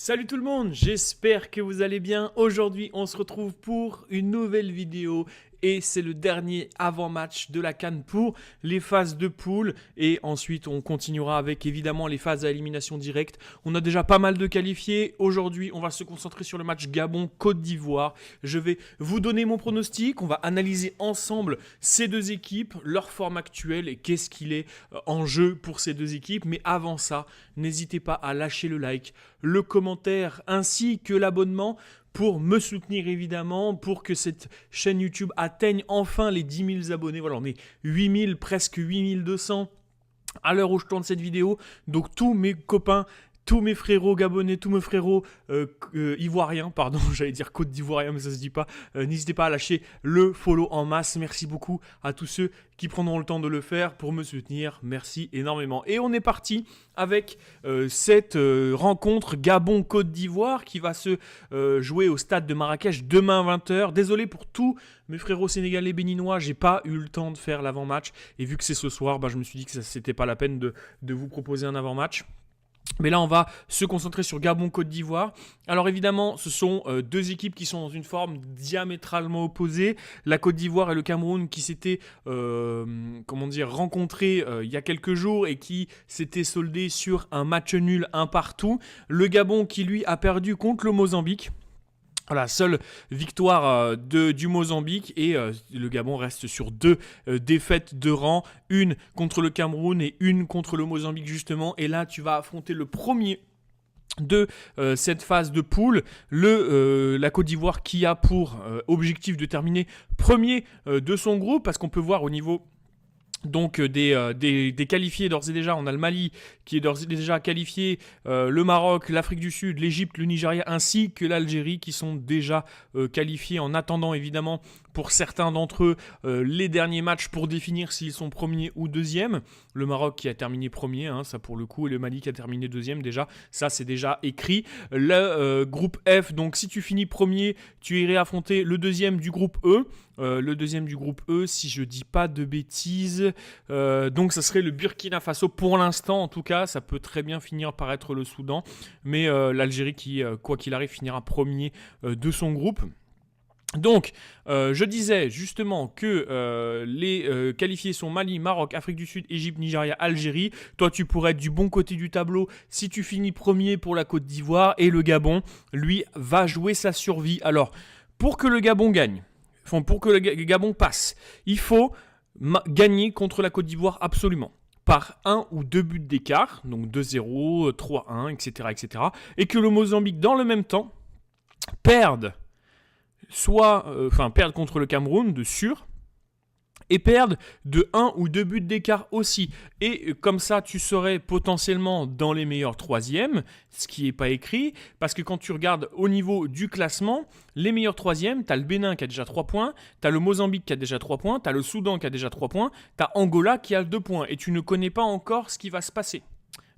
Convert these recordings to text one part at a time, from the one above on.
Salut tout le monde, j'espère que vous allez bien. Aujourd'hui, on se retrouve pour une nouvelle vidéo et c'est le dernier avant-match de la CAN pour les phases de poule et ensuite on continuera avec évidemment les phases à élimination directe. On a déjà pas mal de qualifiés. Aujourd'hui, on va se concentrer sur le match Gabon-Côte d'Ivoire. Je vais vous donner mon pronostic, on va analyser ensemble ces deux équipes, leur forme actuelle et qu'est-ce qu'il est en jeu pour ces deux équipes. Mais avant ça, n'hésitez pas à lâcher le like, le commentaire ainsi que l'abonnement pour me soutenir évidemment, pour que cette chaîne YouTube atteigne enfin les 10 000 abonnés. Voilà, on est 8 000, presque 8 200 à l'heure où je tourne cette vidéo. Donc tous mes copains, tous mes frérots gabonais, tous mes frérots ivoiriens, pardon, j'allais dire Côte d'Ivoirien, mais ça se dit pas. N'hésitez pas à lâcher le follow en masse. Merci beaucoup à tous ceux qui prendront le temps de le faire pour me soutenir. Merci énormément. Et on est parti avec cette rencontre Gabon-Côte d'Ivoire qui va se jouer au stade de Marrakech demain 20h. Désolé pour tous mes frérots sénégalais béninois, j'ai pas eu le temps de faire l'avant-match. Et vu que c'est ce soir, je me suis dit que c'était pas la peine de vous proposer un avant-match. Mais là, on va se concentrer sur Gabon-Côte d'Ivoire. Alors évidemment, ce sont deux équipes qui sont dans une forme diamétralement opposée. La Côte d'Ivoire et le Cameroun qui s'étaient rencontrés il y a quelques jours et qui s'étaient soldés sur un match nul, un partout. Le Gabon qui, lui, a perdu contre le Mozambique. Voilà, seule victoire du Mozambique et le Gabon reste sur deux défaites de rang, une contre le Cameroun et une contre le Mozambique justement. Et là, tu vas affronter le premier de cette phase de poule, la Côte d'Ivoire qui a pour objectif de terminer premier de son groupe, parce qu'on peut voir au niveau donc des qualifiés d'ores et déjà. On a le Mali qui est d'ores et déjà qualifié, le Maroc, l'Afrique du Sud, l'Égypte, le Nigeria ainsi que l'Algérie qui sont déjà qualifiés en attendant évidemment pour certains d'entre eux les derniers matchs pour définir s'ils sont premiers ou deuxièmes. Le Maroc qui a terminé premier, ça pour le coup, et le Mali qui a terminé deuxième déjà, ça c'est déjà écrit. Le groupe F, donc si tu finis premier, tu irais affronter le deuxième du groupe E. Le deuxième du groupe E, si je dis pas de bêtises, donc ça serait le Burkina Faso pour l'instant en tout cas. Ça peut très bien finir par être le Soudan, mais l'Algérie qui, quoi qu'il arrive, finira premier de son groupe. Donc, je disais justement que les qualifiés sont Mali, Maroc, Afrique du Sud, Égypte, Nigeria, Algérie. Toi, tu pourrais être du bon côté du tableau si tu finis premier pour la Côte d'Ivoire. Et le Gabon, lui, va jouer sa survie. Alors, pour que le Gabon gagne, pour que le Gabon passe, il faut gagner contre la Côte d'Ivoire absolument. Par 1 ou 2 buts d'écart, donc 2-0, 3-1, etc., etc. Et que le Mozambique, dans le même temps, perde contre le Cameroun de sûr, et perdre de 1 ou 2 buts d'écart aussi. Et comme ça, tu serais potentiellement dans les meilleurs troisièmes, ce qui n'est pas écrit, parce que quand tu regardes au niveau du classement, les meilleurs troisièmes, tu as le Bénin qui a déjà 3 points, tu as le Mozambique qui a déjà 3 points, tu as le Soudan qui a déjà 3 points, tu as Angola qui a 2 points, et tu ne connais pas encore ce qui va se passer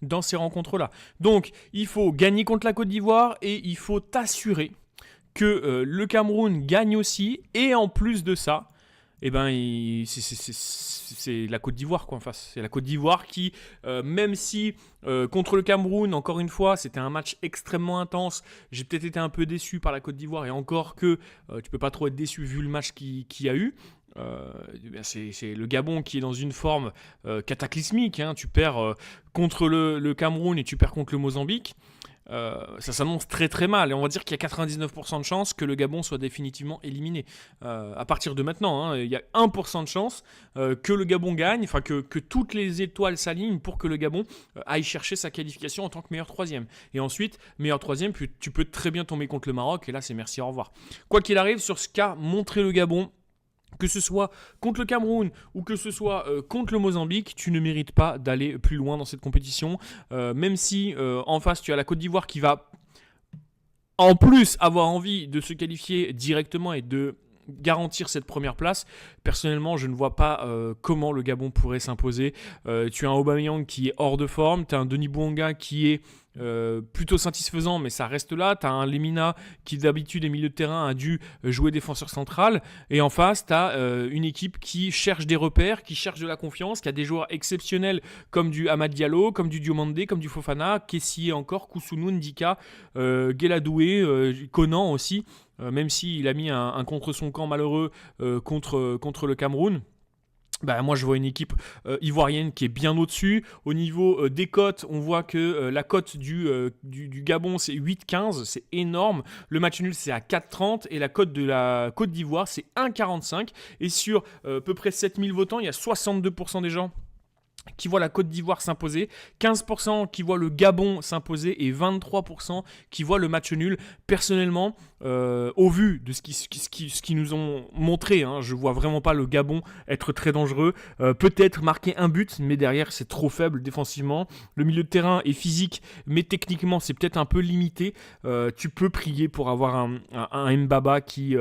dans ces rencontres-là. Donc, il faut gagner contre la Côte d'Ivoire, et il faut t'assurer que le Cameroun gagne aussi, et en plus de ça, c'est la Côte d'Ivoire quoi en face. C'est la Côte d'Ivoire qui, même si contre le Cameroun, encore une fois, c'était un match extrêmement intense, j'ai peut-être été un peu déçu par la Côte d'Ivoire, et encore que tu peux pas trop être déçu vu le match qu'il y a eu. C'est le Gabon qui est dans une forme cataclysmique. Tu perds contre le Cameroun et tu perds contre le Mozambique. Ça s'annonce très très mal, et on va dire qu'il y a 99% de chances que le Gabon soit définitivement éliminé à partir de maintenant. Il y a 1% de chances que le Gabon gagne, enfin que toutes les étoiles s'alignent pour que le Gabon aille chercher sa qualification en tant que meilleur troisième. Et ensuite, meilleur troisième, puis tu peux très bien tomber contre le Maroc, et là c'est merci, au revoir. Quoi qu'il arrive, sur ce qu'a montré le Gabon, que ce soit contre le Cameroun ou que ce soit contre le Mozambique, tu ne mérites pas d'aller plus loin dans cette compétition. Même si en face, tu as la Côte d'Ivoire qui va en plus avoir envie de se qualifier directement et de garantir cette première place. Personnellement, je ne vois pas comment le Gabon pourrait s'imposer. Tu as un Aubameyang qui est hors de forme, tu as un Denis Bouanga qui est plutôt satisfaisant, mais ça reste là. Tu as un Lemina qui d'habitude est milieu de terrain, a dû jouer défenseur central. Et en face, tu as une équipe qui cherche des repères, qui cherche de la confiance, qui a des joueurs exceptionnels comme du Amad Diallo, comme du Diomandé, comme du Fofana, Kessié encore, Kousounou, Ndika, Gueladoué, Conan aussi, même s'il a mis un contre son camp malheureux contre le Cameroun. Bah, moi je vois une équipe ivoirienne qui est bien au-dessus. Au niveau des cotes, on voit que la cote du Gabon c'est 8,15, c'est énorme. Le match nul c'est à 4,30 et la cote de la Côte d'Ivoire c'est 1,45. Et sur à peu près 7000 votants, il y a 62% des gens qui voient la Côte d'Ivoire s'imposer, 15% qui voient le Gabon s'imposer et 23% qui voient le match nul. Personnellement, au vu de ce qu'ils nous ont montré, je vois vraiment pas le Gabon être très dangereux. Peut-être marquer un but, mais derrière c'est trop faible défensivement. Le milieu de terrain est physique, mais techniquement c'est peut-être un peu limité. Tu peux prier pour avoir un Mbaba qui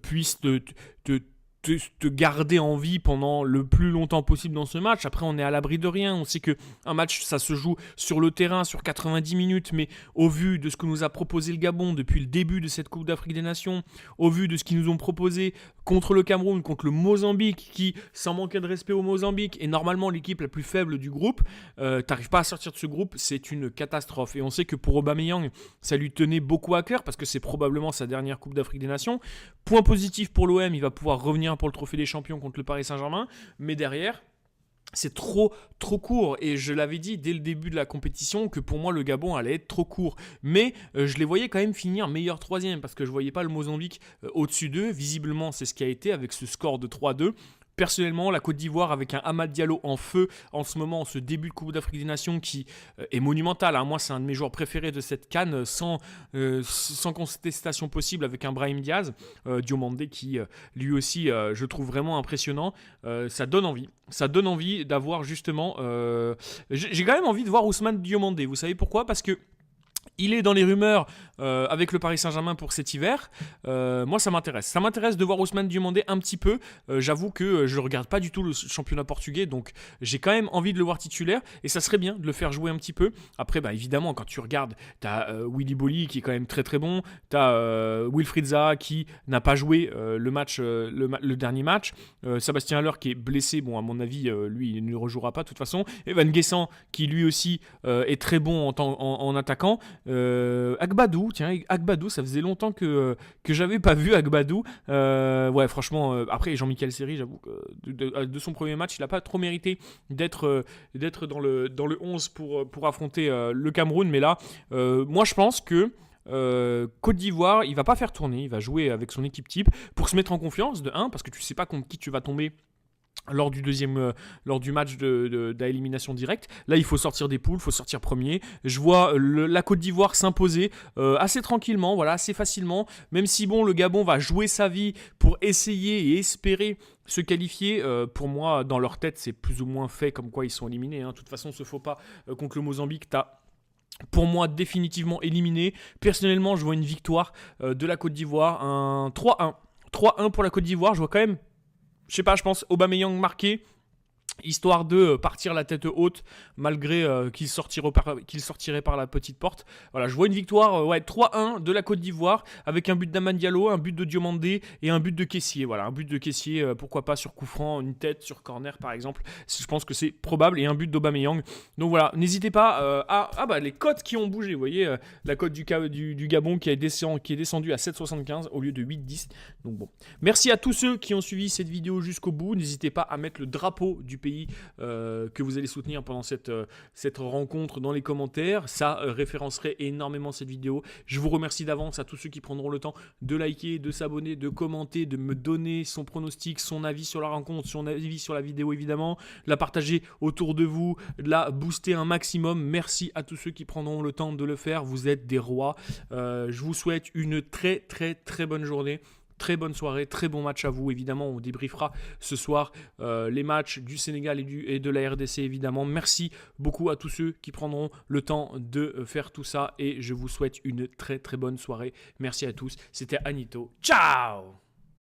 puisse te garder en vie pendant le plus longtemps possible dans ce match. Après, on est à l'abri de rien. On sait qu'un match, ça se joue sur le terrain, sur 90 minutes, mais au vu de ce que nous a proposé le Gabon depuis le début de cette Coupe d'Afrique des Nations, au vu de ce qu'ils nous ont proposé contre le Cameroun, contre le Mozambique, qui, sans manquer de respect au Mozambique, est normalement l'équipe la plus faible du groupe, t'arrives pas à sortir de ce groupe, c'est une catastrophe. Et on sait que pour Aubameyang, ça lui tenait beaucoup à cœur, parce que c'est probablement sa dernière Coupe d'Afrique des Nations. Point positif pour l'OM, il va pouvoir revenir pour le Trophée des Champions contre le Paris Saint-Germain, mais derrière, c'est trop court, et je l'avais dit dès le début de la compétition que pour moi le Gabon allait être trop court, mais je les voyais quand même finir meilleur troisième, parce que je voyais pas le Mozambique au-dessus d'eux. Visiblement c'est ce qui a été avec ce score de 3-2. Personnellement, la Côte d'Ivoire avec un Amad Diallo en feu en ce moment, ce début de Coupe d'Afrique des Nations qui est monumental. Moi, c'est un de mes joueurs préférés de cette CAN, sans contestation possible, avec un Brahim Diaz, Diomandé qui lui aussi, je trouve vraiment impressionnant. Ça donne envie. Ça donne envie d'avoir justement... J'ai quand même envie de voir Ousmane Diomandé. Vous savez pourquoi ? Parce que il est dans les rumeurs avec le Paris Saint-Germain pour cet hiver. Moi, ça m'intéresse. Ça m'intéresse de voir Ousmane Diomandé un petit peu. J'avoue que je ne regarde pas du tout le championnat portugais, donc j'ai quand même envie de le voir titulaire. Et ça serait bien de le faire jouer un petit peu. Après, évidemment, quand tu regardes, tu as Willy Bolly qui est quand même très très bon. Tu as Wilfried Zaha qui n'a pas joué le dernier match. Sébastien Haller qui est blessé. Bon, à mon avis, lui, il ne rejouera pas de toute façon. Evan Guessant qui lui aussi est très bon en attaquant. Agbadou, ça faisait longtemps que j'avais pas vu Agbadou. Ouais, franchement, après Jean-Michel Seri, j'avoue que de son premier match, il a pas trop mérité d'être dans le 11 pour affronter le Cameroun. Mais là, moi je pense que Côte d'Ivoire, il va pas faire tourner, il va jouer avec son équipe type pour se mettre en confiance de 1, parce que tu sais pas contre qui tu vas tomber lors du match d'élimination directe. Là, il faut sortir des poules, il faut sortir premier. Je vois la Côte d'Ivoire s'imposer assez tranquillement, voilà, assez facilement, même si le Gabon va jouer sa vie pour essayer et espérer se qualifier. Pour moi, dans leur tête, c'est plus ou moins fait, comme quoi ils sont éliminés. De toute façon, ce faux pas contre le Mozambique, t'as pour moi définitivement éliminé. Personnellement, je vois une victoire de la Côte d'Ivoire, un 3-1. 3-1 pour la Côte d'Ivoire, je vois quand même, je sais pas, je pense Aubameyang marqué, histoire de partir la tête haute malgré qu'il sortirait par la petite porte. Voilà, je vois une victoire 3-1 de la Côte d'Ivoire avec un but d'Amad Diallo, un but de Diomandé et un but de Kessié. Voilà, un but de Kessié, pourquoi pas sur coup franc, une tête sur corner par exemple. Je pense que c'est probable, et un but d'Aubameyang. Donc voilà, n'hésitez pas les cotes qui ont bougé. Vous voyez, la cote du Gabon qui est descendue à 7,75 au lieu de 8,10. Donc bon, merci à tous ceux qui ont suivi cette vidéo jusqu'au bout. N'hésitez pas à mettre le drapeau du pays que vous allez soutenir pendant cette rencontre dans les commentaires. Ça référencerait énormément cette vidéo. Je vous remercie d'avance à tous ceux qui prendront le temps de liker, de s'abonner, de commenter, de me donner son pronostic, son avis sur la rencontre, son avis sur la vidéo évidemment, la partager autour de vous, de la booster un maximum. Merci à tous ceux qui prendront le temps de le faire. Vous êtes des rois. Je vous souhaite une très très très bonne journée. Très bonne soirée, très bon match à vous. Évidemment, on débriefera ce soir les matchs du Sénégal et de la RDC, évidemment. Merci beaucoup à tous ceux qui prendront le temps de faire tout ça. Et je vous souhaite une très très bonne soirée. Merci à tous. C'était Anito. Ciao!